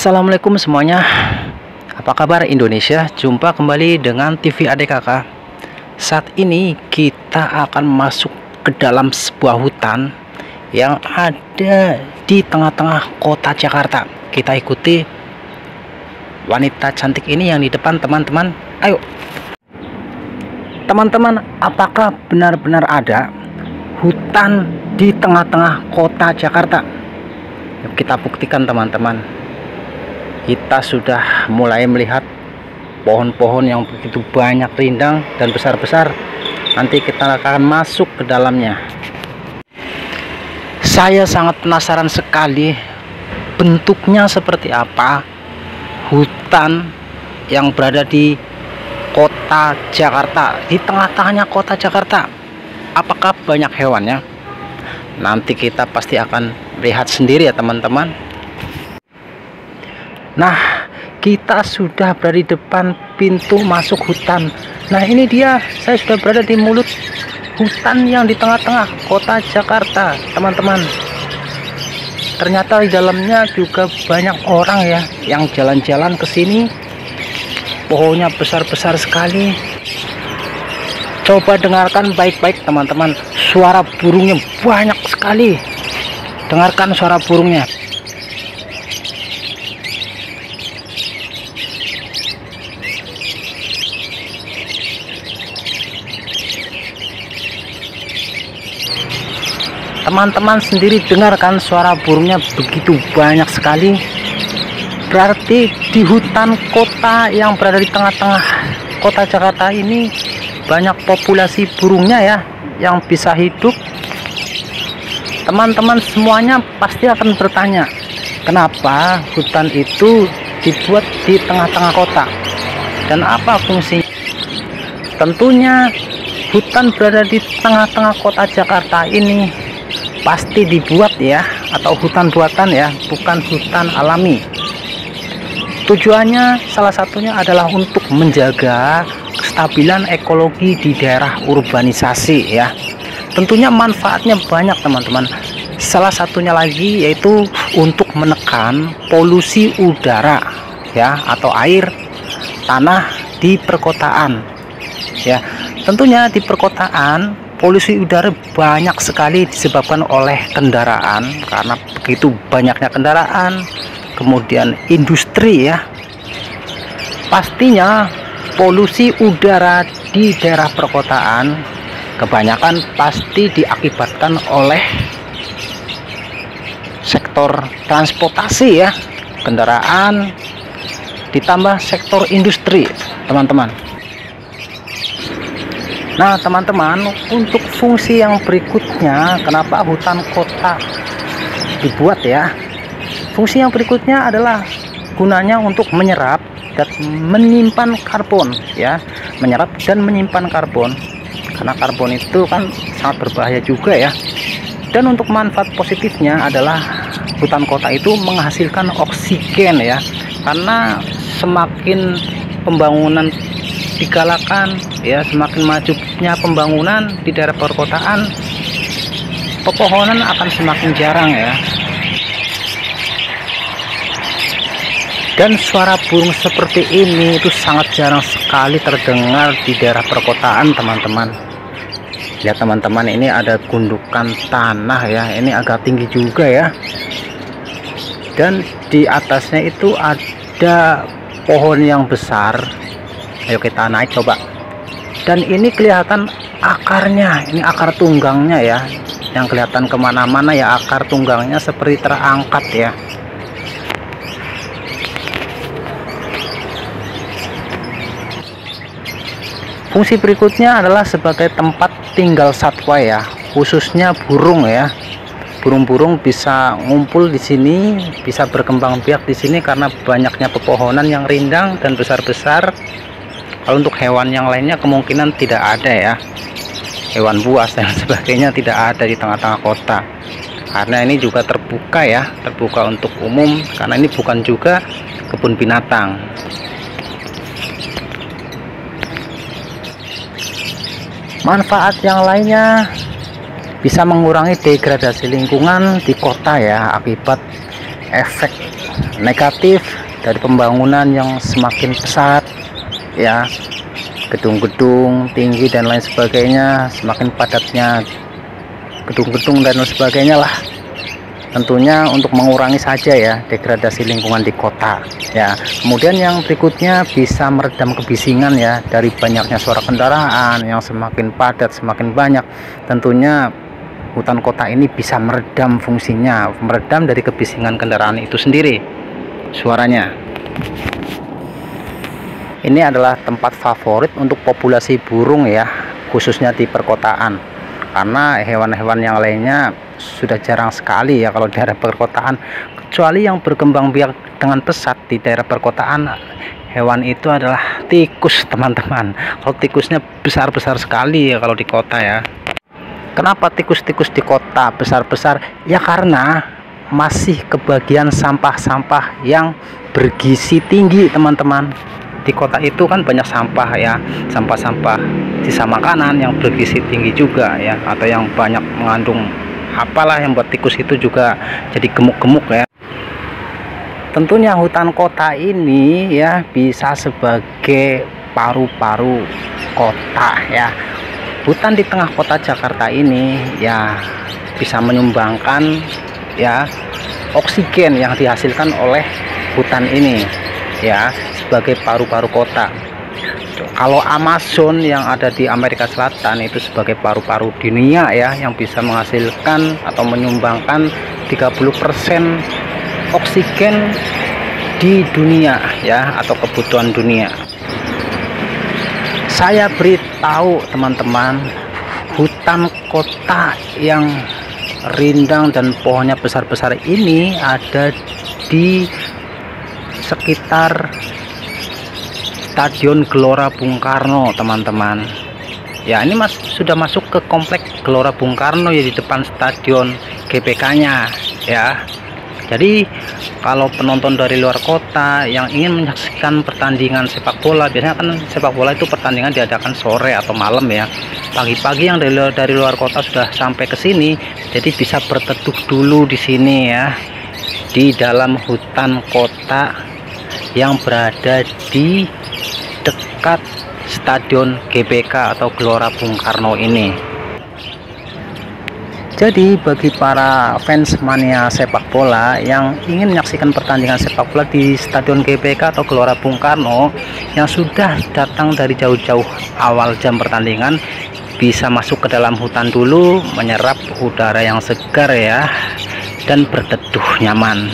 Assalamualaikum semuanya. Apa kabar Indonesia? Jumpa kembali dengan TV Adik Kakak. Saat ini kita akan masuk ke dalam sebuah hutan yang ada di tengah-tengah kota Jakarta. Kita ikuti wanita cantik ini yang di depan, teman-teman. Ayo. Teman-teman, apakah benar-benar ada hutan di tengah-tengah kota Jakarta? Yuk kita buktikan, teman-teman. Kita sudah mulai melihat pohon-pohon yang begitu banyak rindang dan besar-besar. Nanti kita akan masuk ke dalamnya. Saya sangat penasaran sekali bentuknya seperti apa hutan yang berada di kota Jakarta, di tengah-tengahnya kota Jakarta. Apakah banyak hewannya? Nanti kita pasti akan lihat sendiri ya, teman-teman. Nah, kita sudah berada di depan pintu masuk hutan. Nah, ini dia, saya sudah berada di mulut hutan yang di tengah-tengah kota Jakarta, teman-teman. Ternyata di dalamnya juga banyak orang ya yang jalan-jalan ke sini. Pohonnya besar-besar sekali. Coba dengarkan baik-baik, teman-teman. Suara burungnya banyak sekali. Dengarkan suara burungnya. Teman-teman sendiri dengarkan suara burungnya begitu banyak sekali. Berarti di hutan kota yang berada di tengah-tengah kota Jakarta ini banyak populasi burungnya ya yang bisa hidup. Teman-teman semuanya pasti akan bertanya, kenapa hutan itu dibuat di tengah-tengah kota dan apa fungsinya? Tentunya hutan berada di tengah-tengah kota Jakarta ini pasti dibuat ya, atau hutan buatan ya, bukan hutan alami. Tujuannya salah satunya adalah untuk menjaga kestabilan ekologi di daerah urbanisasi ya. Tentunya manfaatnya banyak, teman-teman. Salah satunya lagi yaitu untuk menekan polusi udara ya, atau air tanah di perkotaan ya. Tentunya di perkotaan polusi udara banyak sekali disebabkan oleh kendaraan, karena begitu banyaknya kendaraan, kemudian industri ya. Pastinya polusi udara di daerah perkotaan kebanyakan pasti diakibatkan oleh sektor transportasi ya, kendaraan, ditambah sektor industri, teman-teman. Nah, teman-teman, untuk fungsi yang berikutnya, kenapa hutan kota dibuat ya? Fungsi yang berikutnya adalah gunanya untuk menyerap dan menyimpan karbon ya, menyerap dan menyimpan karbon. Karena karbon itu kan sangat berbahaya juga ya. Dan untuk manfaat positifnya adalah hutan kota itu menghasilkan oksigen ya. Karena semakin pembangunan digalakan ya, semakin majunya pembangunan di daerah perkotaan, pepohonan akan semakin jarang ya. Dan suara burung seperti ini itu sangat jarang sekali terdengar di daerah perkotaan, teman-teman. Lihat teman-teman, ini ada gundukan tanah ya, ini agak tinggi juga ya. Dan di atasnya itu ada pohon yang besar. Ayo kita naik coba. Dan ini kelihatan akarnya, ini akar tunggangnya ya, yang kelihatan kemana-mana ya, akar tunggangnya seperti terangkat ya. Fungsi berikutnya adalah sebagai tempat tinggal satwa ya, khususnya burung ya. Burung-burung bisa ngumpul di sini, bisa berkembang biak di sini karena banyaknya pepohonan yang rindang dan besar-besar. Kalau untuk hewan yang lainnya kemungkinan tidak ada ya, hewan buas dan sebagainya tidak ada di tengah-tengah kota, karena ini juga terbuka ya, terbuka untuk umum, karena ini bukan juga kebun binatang. Manfaat yang lainnya bisa mengurangi degradasi lingkungan di kota ya, akibat efek negatif dari pembangunan yang semakin pesat ya, gedung-gedung tinggi dan lain sebagainya, semakin padatnya gedung-gedung dan lain sebagainya lah, tentunya untuk mengurangi saja ya degradasi lingkungan di kota ya. Kemudian yang berikutnya bisa meredam kebisingan ya, dari banyaknya suara kendaraan yang semakin padat, semakin banyak. Tentunya hutan kota ini bisa meredam fungsinya, meredam dari kebisingan kendaraan itu sendiri suaranya. Ini adalah tempat favorit untuk populasi burung ya, khususnya di perkotaan, karena hewan-hewan yang lainnya sudah jarang sekali ya kalau di daerah perkotaan, kecuali yang berkembang biak dengan pesat di daerah perkotaan. Hewan itu adalah tikus, teman-teman. Kalau tikusnya besar-besar sekali ya kalau di kota ya. Kenapa tikus-tikus di kota besar-besar? Ya karena masih kebagian sampah-sampah yang bergizi tinggi, teman-teman. Di kota itu kan banyak sampah ya, sampah-sampah sisa makanan yang bergizi tinggi juga ya, atau yang banyak mengandung apalah yang buat tikus itu juga jadi gemuk-gemuk ya. Tentunya hutan kota ini ya bisa sebagai paru-paru kota ya. Hutan di tengah kota Jakarta ini ya bisa menyumbangkan ya oksigen yang dihasilkan oleh hutan ini ya, sebagai paru-paru kota. Kalau Amazon yang ada di Amerika Selatan itu sebagai paru-paru dunia ya, yang bisa menghasilkan atau menyumbangkan 30% oksigen di dunia ya, atau kebutuhan dunia. Saya beritahu teman-teman, hutan kota yang rindang dan pohonnya besar-besar ini ada di sekitar Stadion Gelora Bung Karno, teman-teman. Ya, ini sudah masuk ke komplek Gelora Bung Karno ya, di depan stadion GBK-nya ya. Jadi kalau penonton dari luar kota yang ingin menyaksikan pertandingan sepak bola, biasanya kan sepak bola itu pertandingan diadakan sore atau malam ya. Pagi-pagi yang dari luar kota sudah sampai ke sini, jadi bisa berteduh dulu di sini ya, di dalam hutan kota yang berada di dekat Stadion GBK atau Gelora Bung Karno ini. Jadi bagi para fans mania sepak bola yang ingin menyaksikan pertandingan sepak bola di Stadion GBK atau Gelora Bung Karno, yang sudah datang dari jauh-jauh awal jam pertandingan, bisa masuk ke dalam hutan dulu, menyerap udara yang segar ya, dan berteduh nyaman.